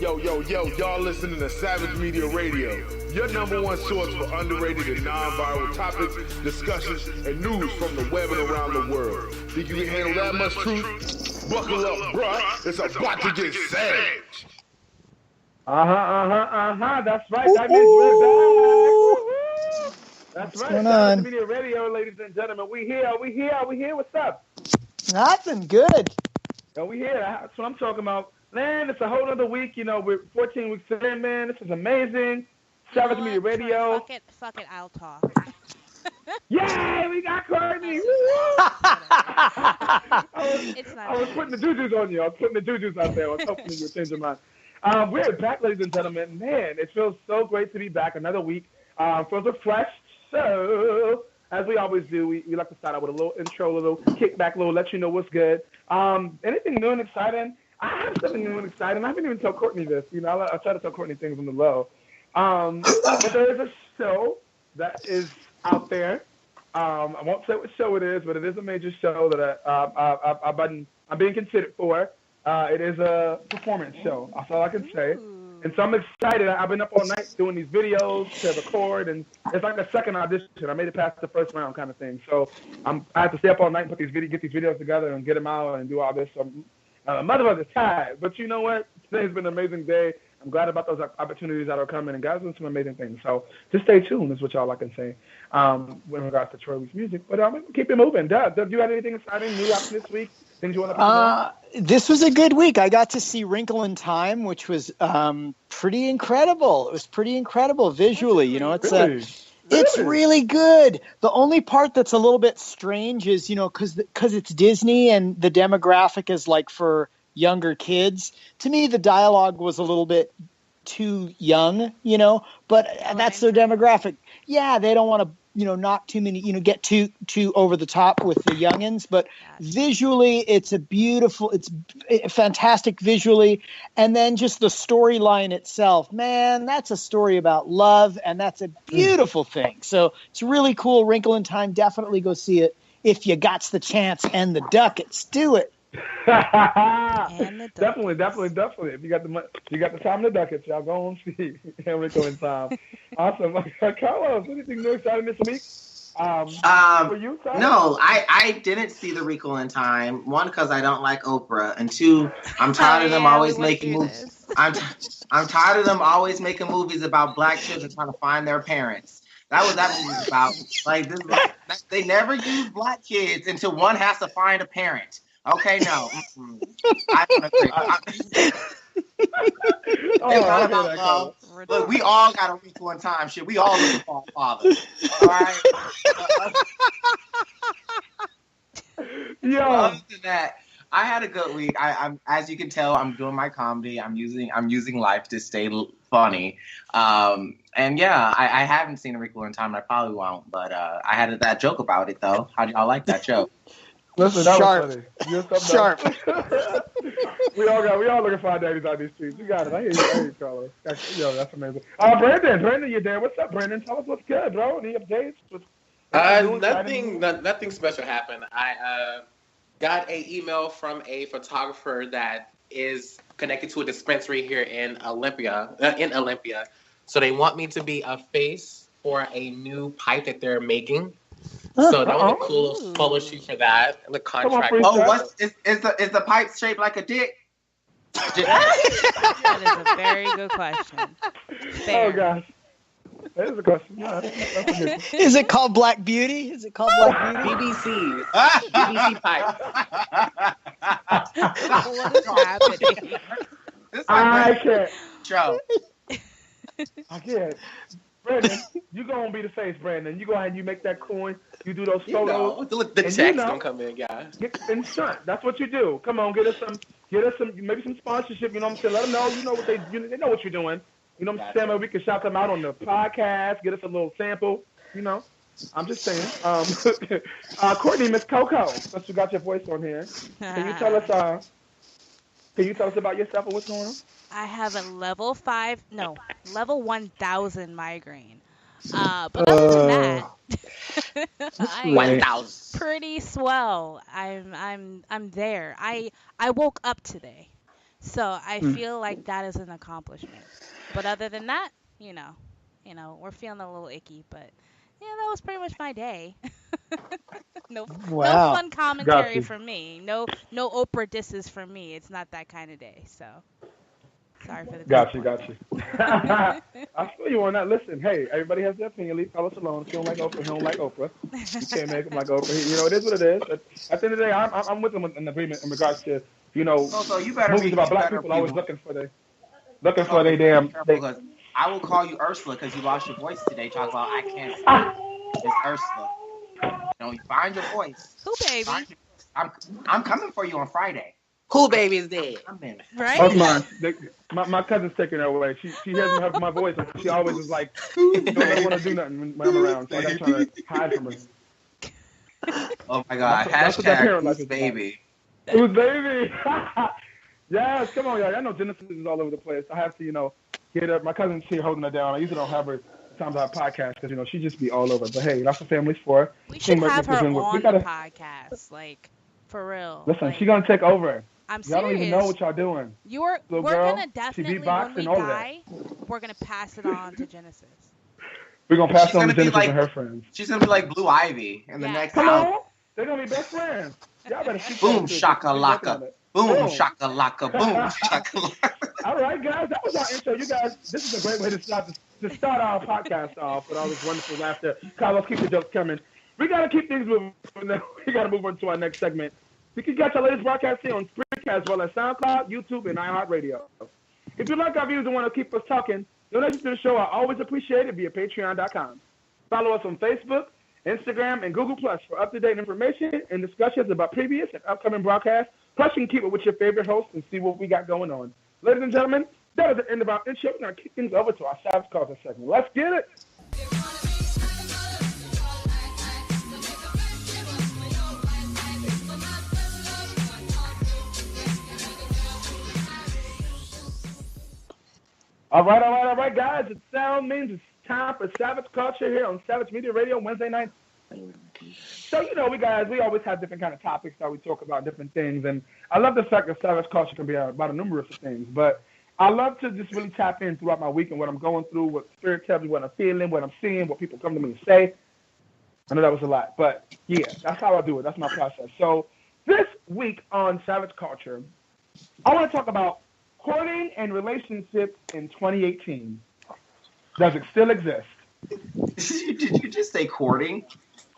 Yo, y'all listening to Savage Media Radio, your number one source for underrated and non-viral topics, discussions, and news from the web and around the world. Think you can handle that much truth? Buckle up, bruh. It's about to get savage. That's right. That means we're back. That's right. Savage Media Radio, ladies and gentlemen. We here. What's up? Nothing. Good. We here. That's what I'm talking about. Man, it's a whole other week. You know, we're 14 weeks in, man. This is amazing. Savage Media Radio. Fuck it, I'll talk. Yay, we got Courtney. I was putting the juju's on you. I was putting the juju's out there. I was hoping you would change your mind. We're back, ladies and gentlemen. Man, it feels so great to be back another week. Feels refreshed. So, as we always do, we like to start out with a little intro, a little kickback, a little let you know what's good. Anything new and exciting? I have something new and exciting. I haven't even told Courtney this. You know, I try to tell Courtney things on the low. But there is a show that is out there. I won't say what show it is, but it is a major show that I'm being considered for. It is a performance show. That's all I can say. And so I'm excited. I've been up all night doing these videos to record, and it's like a second audition. I made it past the first round kind of thing. So I have to stay up all night and get these videos together and get them out and do all this. So motherfucker's tired. But you know what? Today's been an amazing day. I'm glad about those opportunities that are coming, and guys doing some amazing things. So just stay tuned is what y'all I can say with regards to Troy Weeks music. But keep it moving. Doug, do you have anything exciting new out this week? Things you want to talk about? This was a good week. I got to see Wrinkle in Time, which was pretty incredible. It was pretty incredible visually. You know, it's really good. The only part that's a little bit strange is, you know, because it's Disney and the demographic is like for younger kids. To me, the dialogue was a little bit too young, you know, but that's their demographic. Yeah, they don't want to, you know, not too many, you know, get too over the top with the youngins, but visually it's fantastic visually. And then just the storyline itself, man, that's a story about love, and that's a beautiful thing. So it's really cool. Wrinkle in Time, definitely go see it if you got the chance and the ducats. Do it. Definitely. If you got the time and the ducats, y'all go on see Wrinkle in Time. Awesome. Carlos, anything new exciting this week? For you, Carlos? No, I didn't see the Wrinkle in Time. One, because I don't like Oprah, and two, I'm tired of them always making movies. I'm tired of them always making movies about black children trying to find their parents. That was that movie about. Like they never use black kids until one has to find a parent. Okay, no. I don't agree. Look, we all got a Wrinkle in Time shit. We all looking for our fathers. All right? Other than that, I had a good week. I'm as you can tell, I'm doing my comedy. I'm using life to stay funny. And yeah, I haven't seen a Wrinkle in Time. I probably won't. But I had that joke about it though. How do y'all like that joke? Listen, that Sharp. was funny. Sharp. we all looking for our daddies out these streets. You got it. I hear you, Carlos. That's amazing. Brandon, you're there. What's up, Brandon? Tell us what's good, bro. Any updates? Nothing special happened. I got an email from a photographer that is connected to a dispensary here in Olympia. So they want me to be a face for a new pipe that they're making. So that was a cool photo shoot for that. The contract. Is the pipe shaped like a dick? That is a very good question. Fair. Oh gosh, that is a question. Yeah, that's a good one. Is it called Black Beauty? BBC. BBC pipe. What is happening? I can't. Joe. I can't. Brandon, you gonna be the face, Brandon. You go ahead and you make that coin. You do those photos. The checks don't come in, guys. Get in front. That's what you do. Come on, get us some, maybe some sponsorship. You know what I'm saying? Let them know. You know what they know what you're doing. You know what I'm saying? Maybe we can shout them out on the podcast. Get us a little sample. You know, I'm just saying. Courtney, Miss Coco, since you got your voice on here, can you tell us? Can you tell us about yourself and what's going on? I have a level 1000 migraine. But other than that, I 1,000. Pretty swell. I'm there. I woke up today. So I feel like that is an accomplishment. But other than that, we're feeling a little icky. But yeah, that was pretty much my day. No fun commentary from me. No Oprah disses from me. It's not that kind of day. So sorry for the Got you. I feel you on that. Listen, hey, everybody has their opinion. Leave fellas alone. If you don't like Oprah, you don't like Oprah. You can't make them like Oprah. It is what it is. At the end of the day, I'm with them in agreement in regards to, So you better movies about black people always looking for their damn. Because I will call you Ursula because you lost your voice today. Talk about I can't sing. It's Ursula. You find your voice. Who, baby? I'm coming for you on Friday. Cool baby is dead. I'm in. Right? Oh, my cousin's taking her away. She hasn't heard my voice. And she always is like, don't want to do nothing when I'm around. So I got to try to hide from her. Oh my God! Hashtag who's baby. Who's baby? Yes, come on, y'all. I know Genesis is all over the place. I have to, get her. My cousin's here holding her down. I usually don't have her times our podcast because she just be all over. But hey, that's what family's for. We should have her on the podcast, like for real. Listen, she's gonna take over. I'm serious. Y'all don't even know what y'all doing. We're gonna definitely when we die, we're gonna pass it on to Genesis. We're gonna pass it on to Genesis and her friends. She's gonna be like Blue Ivy in the next Come on, they're gonna be best friends. Y'all better boom shakalaka. Boom shakalaka. Boom shakalaka. All right, guys, that was our intro. You guys, this is a great way to start our podcast off with all this wonderful laughter. Carlos, keep the jokes coming. We gotta keep things moving. We gotta move on to our next segment. You can catch our latest broadcast here on Spreaker as well as SoundCloud, YouTube, and iHeartRadio. If you like our views and want to keep us talking, donations to the show are always appreciated via Patreon.com. Follow us on Facebook, Instagram, and Google Plus for up-to-date information and discussions about previous and upcoming broadcasts. Plus, you can keep it with your favorite host and see what we got going on. Ladies and gentlemen, that is the end of our intro. We're going to kick things over to our Savage Culture segment. Let's get it. All right, guys. It sound means it's time for Savage Culture here on Savage Media Radio Wednesday night. So, we always have different kind of topics that we talk about different things. And I love the fact that Savage Culture can be about a numerous of things. But I love to just really tap in throughout my week and what I'm going through, what spirit tells me, what I'm feeling, what I'm seeing, what people come to me and say. I know that was a lot. But, yeah, that's how I do it. That's my process. So this week on Savage Culture, I want to talk about courting and relationships in 2018. Does it still exist? Did you just say courting?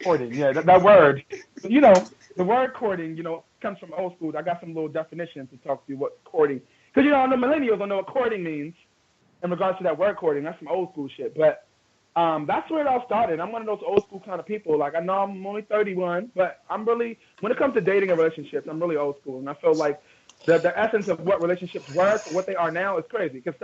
Courting, yeah, that word. The word courting, comes from old school. I got some little definitions to talk to you what courting. Because, the millennials don't know what courting means in regards to that word courting. That's some old school shit. But that's where it all started. I'm one of those old school kind of people. Like, I know I'm only 31, but I'm really, when it comes to dating and relationships, I'm really old school. And I feel like the essence of what relationships were to what they are now is crazy. Because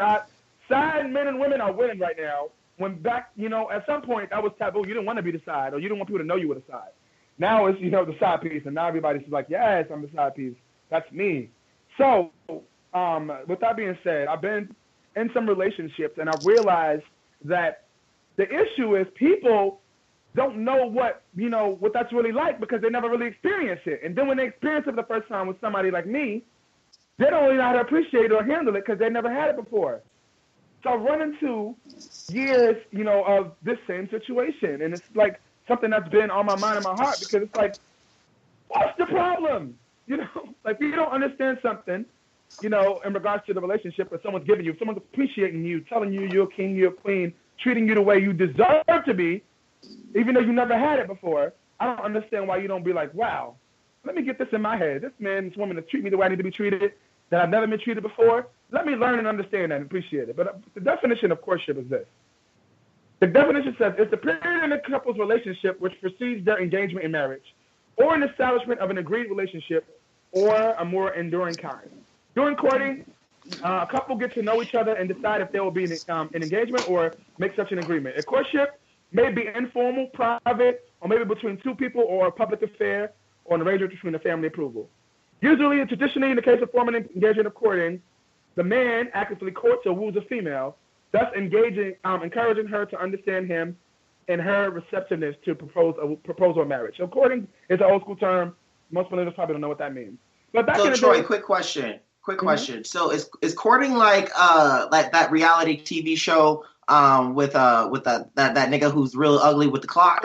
side men and women are winning right now. When back, at some point that was taboo. You didn't want to be the side, or you didn't want people to know you were the side. Now it's, the side piece, and now everybody's like, yes, I'm the side piece. That's me. So, with that being said, I've been in some relationships, and I've realized that the issue is people don't know what that's really like because they never really experienced it. And then when they experience it for the first time with somebody like me, they don't really know how to appreciate it or handle it because they never had it before. So I run into years, of this same situation. And it's like something that's been on my mind and my heart because it's like, what's the problem? Like if you don't understand something, in regards to the relationship that someone's giving you, if someone's appreciating you, telling you you're a king, you're a queen, treating you the way you deserve to be, even though you never had it before, I don't understand why you don't be like, wow, let me get this in my head. This man, this woman, to treat me the way I need to be treated, that I've never been treated before. Let me learn and understand that and appreciate it. But the definition of courtship is this. The definition says it's the period in a couple's relationship which precedes their engagement in marriage or an establishment of an agreed relationship or a more enduring kind. During courting, a couple get to know each other and decide if there will be an engagement or make such an agreement. A courtship may be informal, private, or maybe between two people or a public affair or an arrangement between the family approval. Usually and traditionally, in the case of forming an engagement of courting, the man actively courts or woos a female, thus encouraging her to understand him and her receptiveness to proposal of marriage. So courting is an old school term. Most millennials probably don't know what that means. But back in the Troy, day, quick question. Quick question. So is courting like that reality TV show with that nigga who's real ugly with the clock?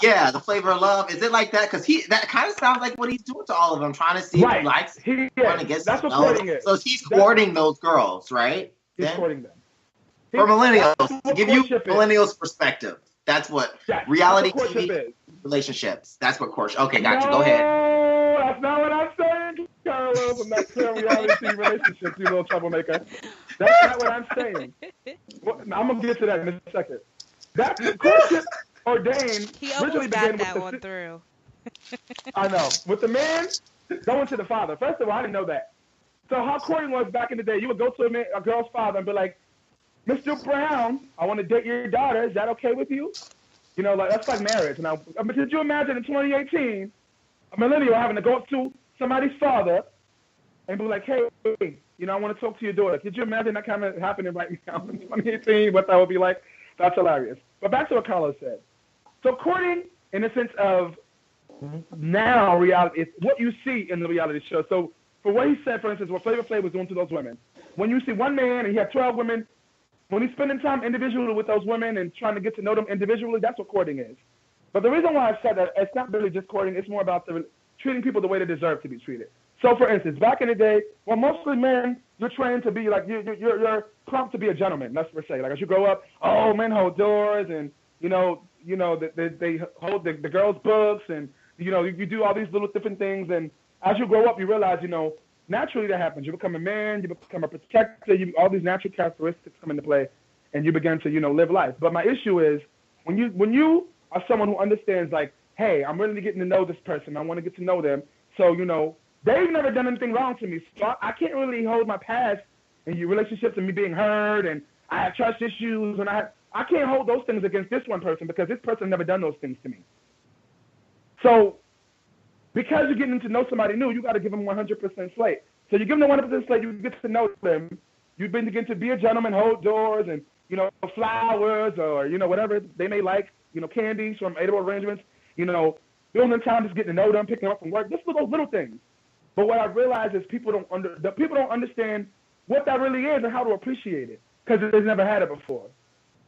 Yeah, the Flavor of Love. Is it like that? Because that kind of sounds like what he's doing to all of them, trying to see if he likes. Trying to get that's what courting is. So he's courting those girls, right? He's courting them. For millennials, to give you millennials' perspective, that's what reality TV relationships. That's what courtship. Okay, gotcha. Go ahead. That's not what I'm saying, Carlos. I'm not saying reality TV relationships, you little troublemaker. That's not what I'm saying. I'm gonna get to that in a second. That courtship ordained. He almost got that one through. I know. With the man going to the father. First of all, I didn't know that. So how courting was back in the day, you would go to a girl's father and be like, Mr. Brown, I want to date your daughter. Is that okay with you? You know, like that's like marriage. Now, could you imagine in 2018, a millennial having to go up to somebody's father and be like, hey, you know, I want to talk to your daughter. Could you imagine that kind of happening right now in 2018? What that would be like? That's hilarious. But back to what Carlos said. So courting, in the sense of now reality, is what you see in the reality show. So for what he said, for instance, what Flavor Flav was doing to those women, when you see one man and he had 12 women, when he's spending time individually with those women and trying to get to know them individually, that's what courting is. But the reason why I said that, it's not really just courting, it's more about treating people the way they deserve to be treated. So, for instance, back in the day, well, mostly men, you're trained to be like, you're prompt to be a gentleman, let's say. Like, as you grow up, men hold doors, and, they hold the girls' books, and, you do all these little different things. And as you grow up, you realize, naturally that happens. You become a man, you become a protector, all these natural characteristics come into play, and you begin to, live life. But my issue is, when you are someone who understands, like, hey, I'm really getting to know this person, I want to get to know them, so, they've never done anything wrong to me, so I can't really hold my past and your relationships and me being hurt, and I have trust issues, and I can't hold those things against this one person because this person never done those things to me. So, because you're getting to know somebody new, you got to give them 100% slate. So you give them 100% slate, you get to know them. You begin to be a gentleman, hold doors, and, flowers, or, whatever they may like, candies from edible arrangements, building time, just getting to know them, picking them up from work, just for those little things. But what I realize is people don't understand what that really is and how to appreciate it because they've never had it before.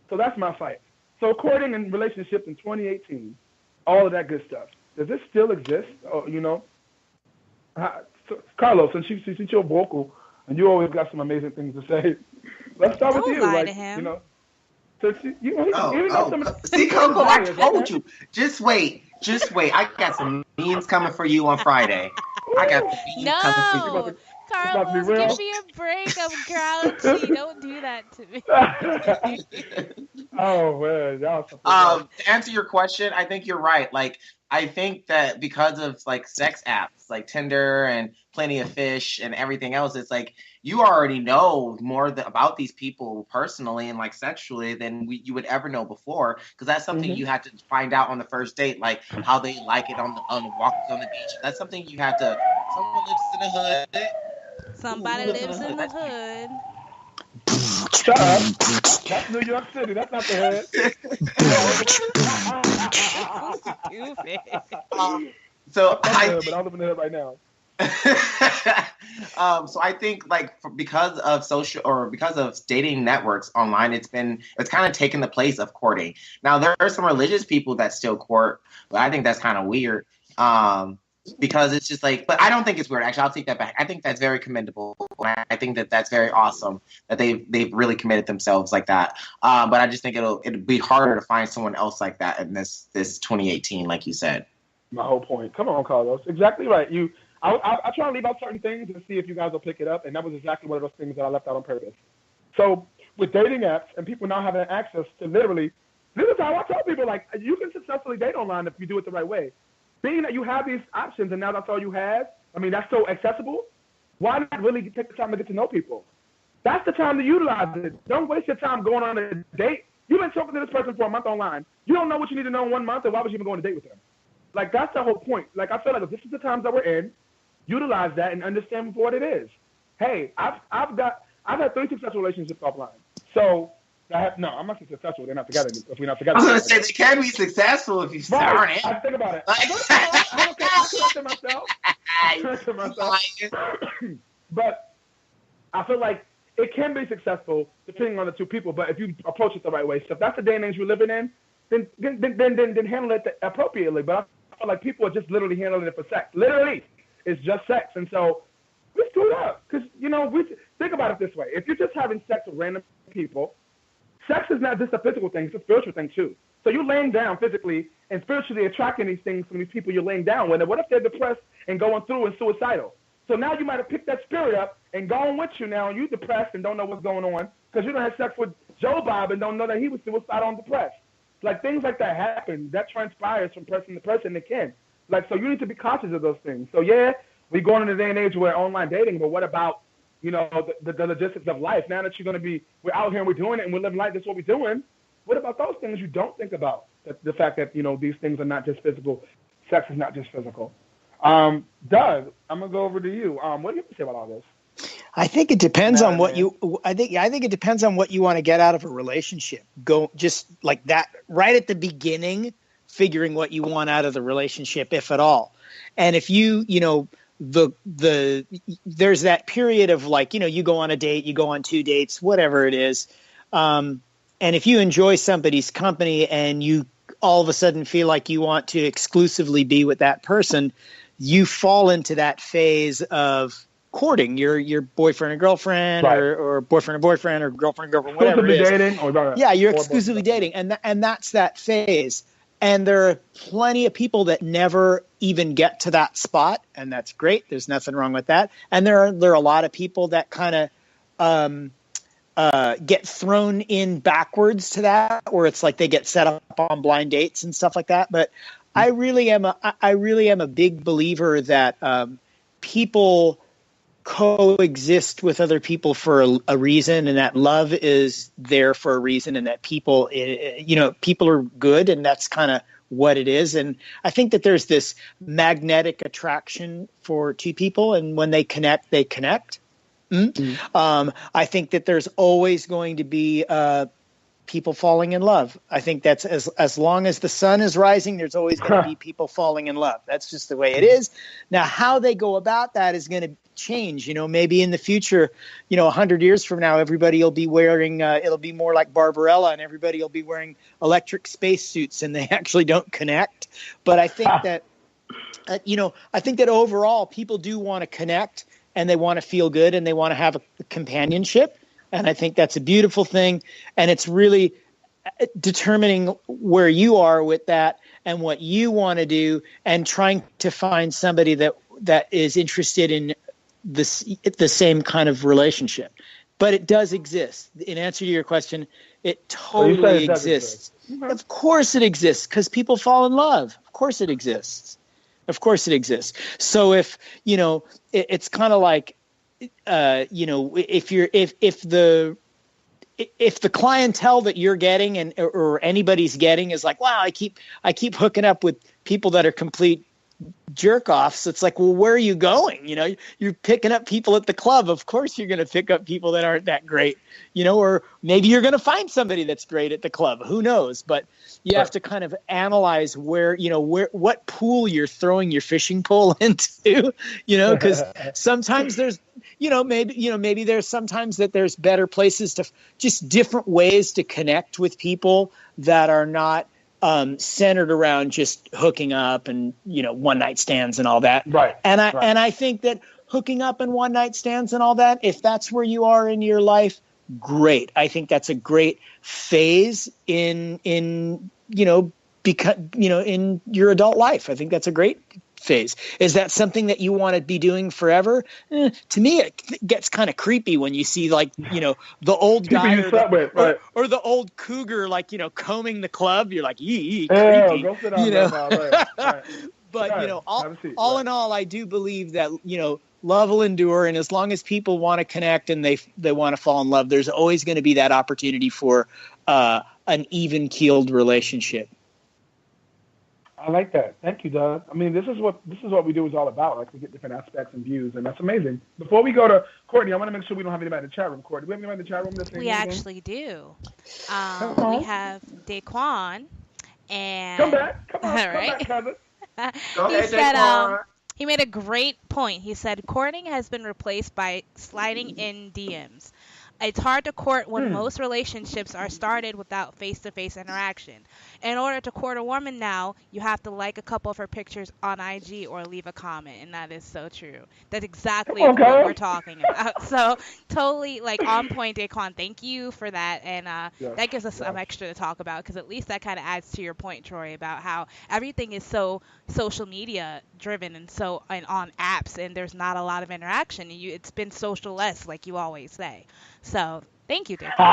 So that's my fight. So courting and relationships in 2018, all of that good stuff. Does this still exist? Carlos, since you're vocal and you always got some amazing things to say, let's start with you. Lie to him. See, Coco, I told you. Just wait. I got some memes coming for you on Friday. I got some memes coming for you. Carlos, give me a break. I'm grouchy. Don't do that to me. Oh, man. To answer your question, I think you're right. Like, I think that because of, like, sex apps, like Tinder and Plenty of Fish and everything else, it's like you already know more about these people personally and, like, sexually than you would ever know before, because that's something you have to find out on the first date, like how they like it on the walks on the beach. That's something you have to. Someone lives in the hood. Somebody lives in the hood. Shut up. That's New York City. That's not the hood. Stupid. But I live in the hood right now. So I think, like, because of dating networks online, it's kind of taken the place of courting. Now there are some religious people that still court, but I think that's kind of weird. Because it's just like, but I don't think it's weird. Actually, I'll take that back. I think that's very commendable. I think that's very awesome that they've really committed themselves like that. But I just think it'll be harder to find someone else like that in this 2018, like you said. My whole point. Come on, Carlos. Exactly right. I try to leave out certain things and see if you guys will pick it up, and that was exactly one of those things that I left out on purpose. So with dating apps and people now having access to literally, this is how I tell people, like, you can successfully date online if you do it the right way. Being that you have these options and now that's all you have, I mean, that's so accessible, why not really take the time to get to know people? That's the time to utilize it. Don't waste your time going on a date. You've been talking to this person for a month online. You don't know what you need to know in 1 month, and why would you even go on a date with them? Like, that's the whole point. Like, I feel like if this is the times that we're in, utilize that and understand for what it is. Hey, I've had 3 successful relationships offline. So No, I'm not successful. They're not together. If we're not together, I was going to say they can be successful if you start. Right. I think about it. I correct myself. But I feel like it can be successful depending on the two people. But if you approach it the right way, so if that's the day and age we're living in, then handle it appropriately. But I feel like people are just literally handling it for sex. Literally, it's just sex, and so we screwed up because we think about it this way: if you're just having sex with random people, sex is not just a physical thing; it's a spiritual thing too. So you're laying down physically and spiritually attracting these things from these people you're laying down with. And what if they're depressed and going through and suicidal? So now you might have picked that spirit up and gone with you now, and you're depressed and don't know what's going on because you don't have sex with Joe Bob and don't know that he was suicidal and depressed. Like, things like that happen. That transpires from person to person. It can. Like, so you need to be conscious of those things. So, yeah, we're going in a day and age where online dating, but what about, the logistics of life? Now that we're out here and we're doing it and we're living life, that's what we're doing. What about those things you don't think about? The fact that, these things are not just physical. Sex is not just physical. Doug, I'm going to go over to you. What do you have to say about all this? I think it depends on what I think it depends on what you want to get out of a relationship. Go just like that right at the beginning, figuring what you want out of the relationship, if at all. And if there's that period of like, you go on a date, you go on 2 dates, whatever it is. And if you enjoy somebody's company and you all of a sudden feel like you want to exclusively be with that person, you fall into that phase of courting your boyfriend or girlfriend, right, or boyfriend or boyfriend or girlfriend, whatever it is. Dating, you're exclusively dating, and that's that phase. And there are plenty of people that never even get to that spot, and that's great. There's nothing wrong with that. And there are a lot of people that kind of get thrown in backwards to that, where it's like they get set up on blind dates and stuff like that. But I really am a big believer that people coexist with other people for a reason, and that love is there for a reason, and that people are good, and that's kind of what it is. And I think that there's this magnetic attraction for two people, and when they connect, they connect. I think that there's always going to be people falling in love. I think that's as long as the sun is rising, there's always going to be people falling in love. That's just the way it is. Now, how they go about that is going to change. Maybe in the future, 100 years from now, everybody will be wearing, it'll be more like Barbarella, and everybody will be wearing electric spacesuits, and they actually don't connect. But I think that, I think that overall people do want to connect, and they want to feel good, and they want to have a companionship. And I think that's a beautiful thing. And it's really determining where you are with that and what you want to do, and trying to find somebody that is interested in the same kind of relationship. But it does exist. In answer to your question, it totally exists. Of course it exists, because people fall in love. Of course it exists. Of course it exists. So if, it's kind of like, if the clientele that you're getting or anybody's getting is like, wow, I keep hooking up with people that are complete jerk offs. It's like, well, where are you going? You're picking up people at the club. Of course you're going to pick up people that aren't that great, or maybe you're going to find somebody that's great at the club. Who knows? But you have to kind of analyze what pool you're throwing your fishing pole into, because sometimes there's, maybe there's sometimes that there's better places to just different ways to connect with people that are not centered around just hooking up and, one night stands and all that. Right. And I think that hooking up and one night stands and all that, if that's where you are in your life, great. I think that's a great phase in your adult life. I think that's a great phase. Is that something that you want to be doing forever? To me, it gets kind of creepy when you see the old guy or the old cougar, combing the club. You're like, creepy. Go sit down, right. But, all in all, I do believe that, love will endure. And as long as people want to connect and they want to fall in love, there's always going to be that opportunity for an even-keeled relationship. I like that. Thank you, Doug. I mean, this is what we do is all about. Like, we get different aspects and views, and that's amazing. Before we go to Courtney, I want to make sure we don't have anybody in the chat room. Courtney, do we have anybody in the chat room that's We actually do. We have Daquan, and come back, come on, all right. Come back, cousin. He said, he made a great point. He said, courting has been replaced by sliding in DMs. It's hard to court when most relationships are started without face-to-face interaction. In order to court a woman now, you have to like a couple of her pictures on IG or leave a comment, and that is so true. That's exactly what we're talking about. So totally, like, on point, Daquan. Thank you for that, and that gives us some extra to talk about, because at least that kind of adds to your point, Troy, about how everything is so social media driven and on apps, and there's not a lot of interaction. It's been social-less, like you always say. So, thank you, Dick. You're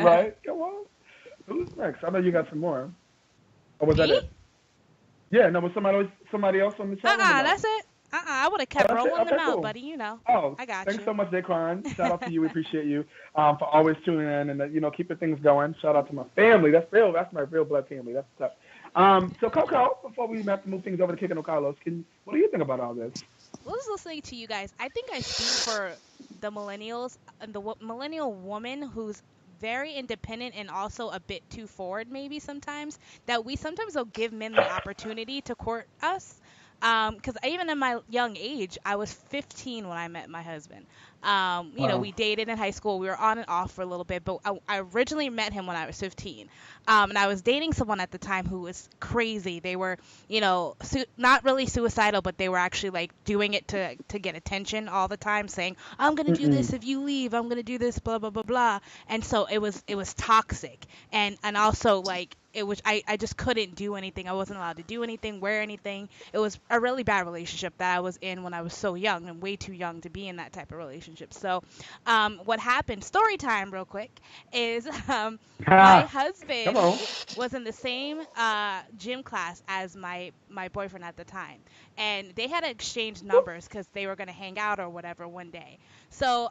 right. Come on. Who's next? I know you got some more. Or was that it? Yeah, no, was somebody else on the chat? That's it. I would have kept rolling them out, buddy, you know. Oh, I got thanks so much, Daquan. Shout out to you. We appreciate you for always tuning in and, keeping things going. Shout out to my family. That's my real blood family. That's tough. So, Coco, before we have to move things over to Kicking No Carlos, what do you think about all this? I was listening to you guys. I think I speak for the millennials and the millennial woman who's very independent and also a bit too forward maybe sometimes, that we sometimes will give men the opportunity to court us. Because even in my young age, I was 15 when I met my husband. You know, we dated in high school. We were on and off for a little bit, but I originally met him when I was 15. And I was dating someone at the time who was crazy. They were, not really suicidal, but they were actually like doing it to get attention all the time, saying, I'm going to do this if you leave. I'm going to do this, blah, blah, blah, blah. And so it was toxic. And also like, I just couldn't do anything. I wasn't allowed to do anything, wear anything. It was a really bad relationship that I was in when I was so young and way too young to be in that type of relationship. So what happened, story time real quick, is my husband was in the same gym class as my boyfriend at the time. And they had to exchange numbers because they were going to hang out or whatever one day. So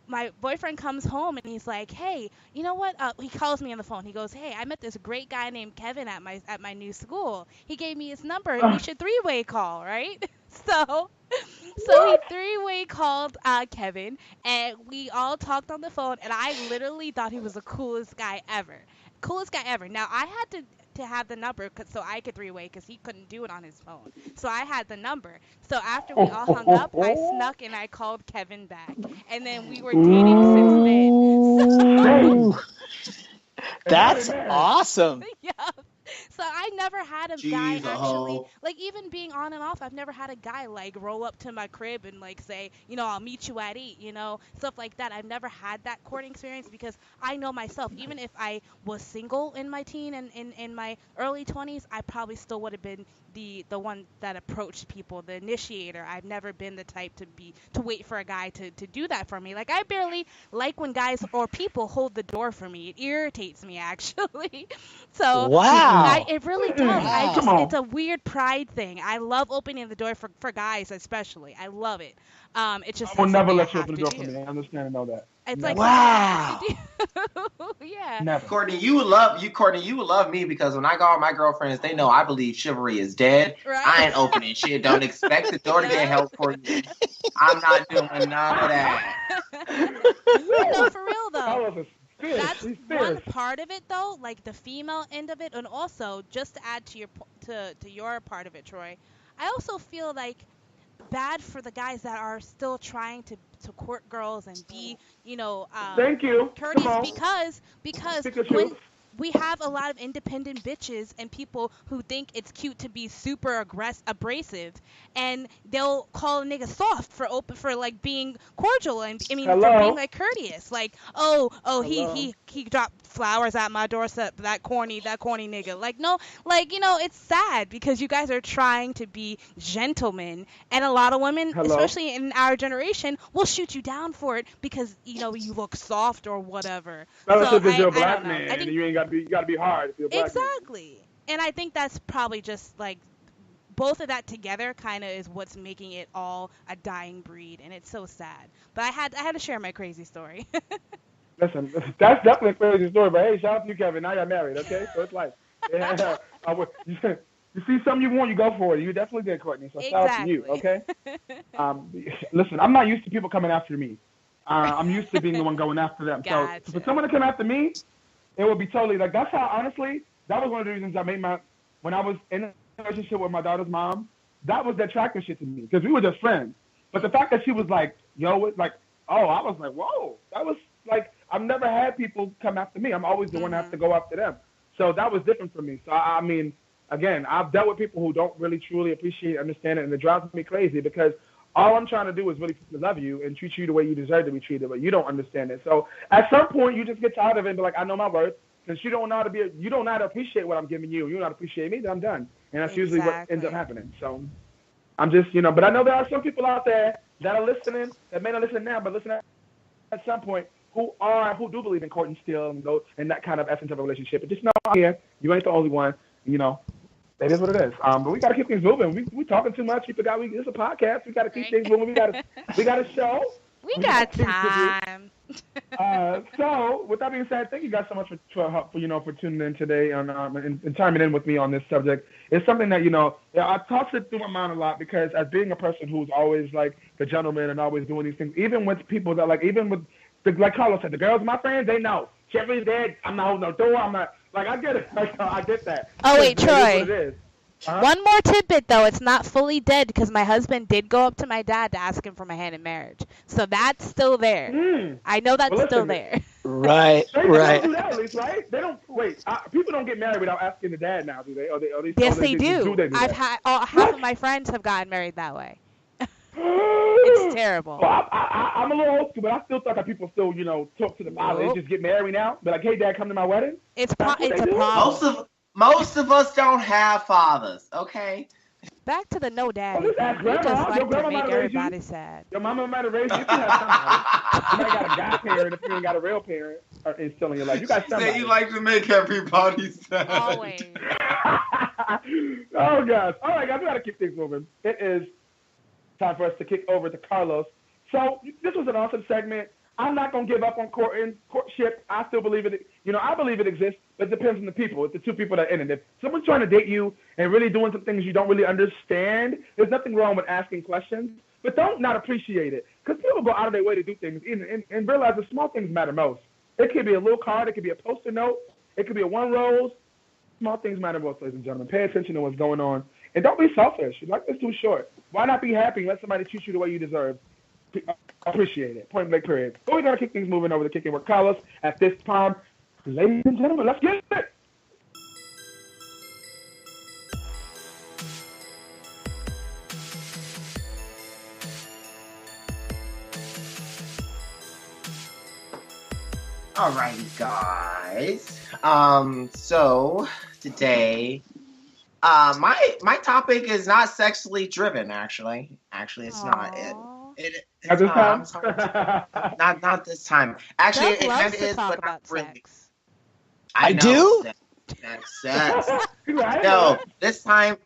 my boyfriend comes home and he's like, hey, you know what? He calls me on the phone. He goes, hey, I met this great guy named Kevin at my new school. He gave me his number. We should three-way call, right? So he three-way called Kevin, and we all talked on the phone, and I literally thought he was the coolest guy ever. Now, I had to have the number so I could three-way because he couldn't do it on his phone. So I had the number. So after we all hung up, I snuck and I called Kevin back. And then we were dating since then. That's awesome. Yeah. So I never had a guy actually, like, even being on and off, I've never had a guy like roll up to my crib and like say, I'll meet you at 8, stuff like that. I've never had that courting experience because I know myself, even if I was single in my teen and in my early 20s, I probably still would have been the one that approached people, the initiator. I've never been the type to wait for a guy to do that for me. Like, I barely like when guys or people hold the door for me. It irritates me, actually. So wow, it really does. It's a weird pride thing. I love opening the door for guys, especially. I love it. It's just I will never let you open the door for me. I understand and know that. It's like, wow. Yeah. Never. Courtney, you would love me because when I go out with my girlfriends, they know I believe chivalry is dead. Right. I ain't opening shit. Don't expect the door to get held for you. I'm not doing none of that. No, for real though. That's one part of it though, like the female end of it, and also just to add to your part of it, Troy, I also feel like bad for the guys that are still trying to court girls and be, thank you, courteous, because when we have a lot of independent bitches and people who think it's cute to be super abrasive, and they'll call a nigga soft for like being cordial and for being like courteous, like he dropped flowers at my doorstep, that corny nigga. Like, no, like, it's sad because you guys are trying to be gentlemen, and a lot of women, especially in our generation, will shoot you down for it because you look soft or whatever. Because you're a black man, and you gotta be hard if you're a black exactly man. And I think that's probably just like both of that together kind of is what's making it all a dying breed, and it's so sad. But I had to share my crazy story. Listen, that's definitely a crazy story, but hey, shout out to you, Kevin. Now you're married, okay? So it's like, yeah, You see something you want, you go for it. You definitely did, Courtney. So shout out to you, okay? Listen, I'm not used to people coming after me. I'm used to being the one going after them. Gotcha. So for someone to come after me, it would be totally like, that's how, honestly, that was one of the reasons I made when I was in a relationship with my daughter's mom, that was the attractive shit to me because we were just friends. But the fact that she was like, yo, like, oh, I was like, whoa, that was like, I've never had people come after me. I'm always the one that has to go after them. So that was different for me. So, I mean, again, I've dealt with people who don't really truly appreciate, understand it, and it drives me crazy because all I'm trying to do is really love you and treat you the way you deserve to be treated, but you don't understand it. So at some point, you just get tired of it and be like, I know my worth. Since you don't know how to appreciate what I'm giving you, you don't know how to appreciate me, then I'm done. And that's usually what ends up happening. So I'm just, but I know there are some people out there that are listening, that may not listen now, but listen at some point, who do believe in courting still and that kind of essence of a relationship. But just know I'm here. You ain't the only one. That is what it is. But we got to keep things moving. We talking too much. We forgot it's a podcast. We got to keep things moving. We got a show. We got time. So with that being said, thank you guys so much for tuning in today and chiming in with me on this subject. It's something that I toss it through my mind a lot because as being a person who's always like the gentleman and always doing these things, even with people that like Carlos said, the girls, my friends, they know. Jeffrey's dead. I'm not holding no door. I'm not. Like, I get it. I get that. Oh, wait, Troy. One more tidbit, though. It's not fully dead because my husband did go up to my dad to ask him for my hand in marriage. So that's still there. I know that's still there. Right, they right. Don't do that, at least, right? They don't. Wait, people don't get married without asking the dad now, do they? Yes, they do. I've had half of my friends have gotten married that way. It's terrible. Well, I'm a little old school, but I still thought that people still, talk to the father. They just get married now. Be like, hey, Dad, come to my wedding. It's a problem. Most of us don't have fathers, okay? Back to the no daddy. Well, ask grandma. Just like Your grandma to make might raise everybody you. sad. Your mama might have raised you. You have somebody. You might got a godparent if you ain't got a real parent still in your life. You got somebody. Say you like to make everybody sad. Always. Oh, gosh. All right, guys, we got to keep things moving. It is time for us to kick over to Carlos. So this was an awesome segment. I'm not going to give up on courtship. I still believe it. I believe it exists, but it depends on the people. It's the two people that are in it. If someone's trying to date you and really doing some things you don't really understand, there's nothing wrong with asking questions, but don't not appreciate it. Because people go out of their way to do things and realize the small things matter most. It could be a little card. It could be a Post-it note. It could be a one rose. Small things matter most, ladies and gentlemen. Pay attention to what's going on. And don't be selfish. Life is too short. Why not be happy and let somebody treat you the way you deserve? Appreciate it. Point blank, period. So we're going to keep things moving over to Kicking with Carlos at this time. Ladies and gentlemen, let's get it. Alrighty, guys. So today, my topic is not sexually driven. Actually, it's not. It's not. Not this time. Actually, it kind of is, but not really. Sex. I do. Sex. No, this time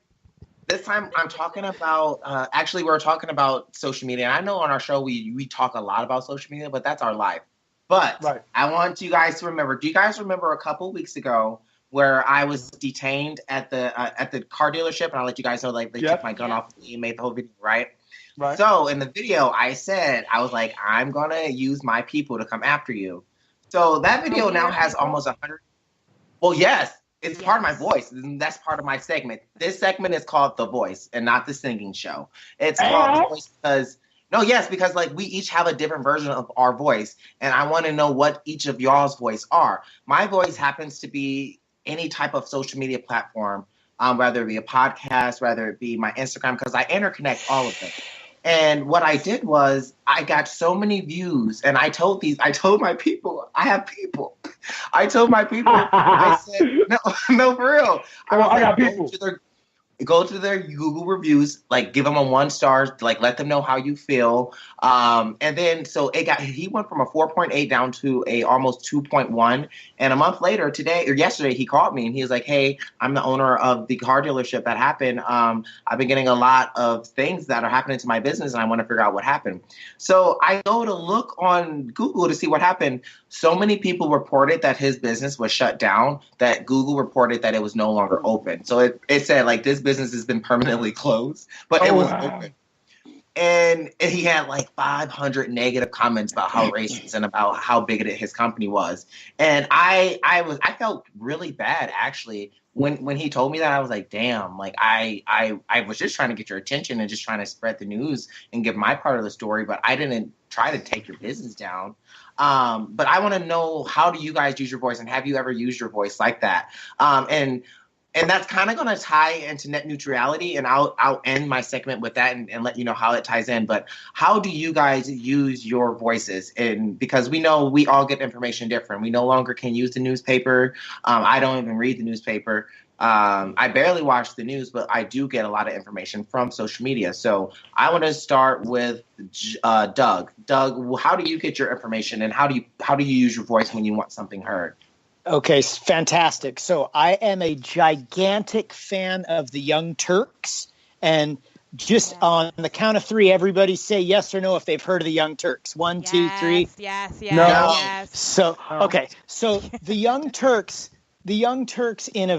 I'm talking about. Actually, we're talking about social media. And I know on our show we talk a lot about social media, but that's our life. But right. I want you guys to remember. Do you guys remember a couple weeks ago where I was detained at the car dealership, and I let you guys know they took my gun off and made the whole video, right? Right. So in the video, I was like, I'm gonna use my people to come after you. So that video now has almost 100. Well, yes, it's part of my voice. That's part of my segment. This segment is called The Voice and not the singing show. It's called The Voice because like we each have a different version of our voice, and I want to know what each of y'all's voice are. My voice happens to be any type of social media platform, whether it be a podcast, whether it be my Instagram, because I interconnect all of them. And what I did was I got so many views, and I told my people, I have people. I told my people, I said, no, for real. I got people. go to their Google reviews, like give them a 1 star, like let them know how you feel. And then so he went from a 4.8 down to a almost 2.1. And a month later, yesterday, he called me and he was like, "Hey, I'm the owner of the car dealership that happened. I've been getting a lot of things that are happening to my business and I want to figure out what happened." So I go to look on Google to see what happened. So many people reported that his business was shut down that Google reported that it was no longer open. So it said like this business has been permanently closed, but it was open. And he had like 500 negative comments about how racist and about how bigoted his company was. And I felt really bad actually when he told me that. I was like, damn, like I was just trying to get your attention and just trying to spread the news and give my part of the story, but I didn't try to take your business down. But I want to know, how do you guys use your voice, and have you ever used your voice like that? And that's kind of going to tie into net neutrality, and I'll end my segment with that and let you know how it ties in. But how do you guys use your voices? And because we know we all get information different. We no longer can use the newspaper. I don't even read the newspaper. I barely watch the news, but I do get a lot of information from social media. So I want to start with Doug. Doug, how do you get your information, and how do you use your voice when you want something heard? Okay, fantastic. So I am a gigantic fan of the Young Turks, and just on the count of 3, everybody say yes or no if they've heard of the Young Turks. 1, 2, 3. Yes. No. Yes. So okay, so the Young Turks in a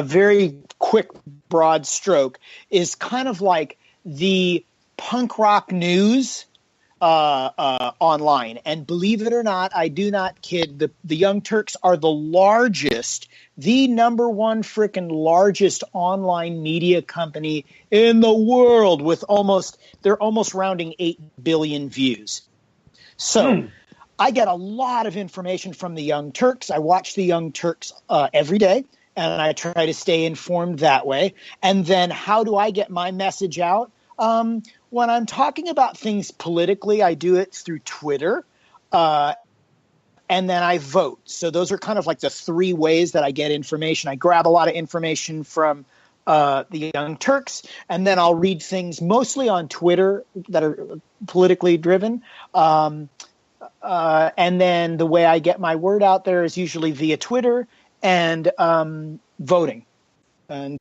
very quick, broad stroke is kind of like the punk rock news online. And believe it or not, I do not kid, the Young Turks are the number one freaking largest online media company in the world, with they're almost rounding 8 billion views. So I get a lot of information from the Young Turks. I watch the Young Turks every day, and I try to stay informed that way. And then how do I get my message out? When I'm talking about things politically, I do it through Twitter, and then I vote. So those are kind of like the 3 ways that I get information. I grab a lot of information from the Young Turks, and then I'll read things mostly on Twitter that are politically driven. And then the way I get my word out there is usually via Twitter and voting. And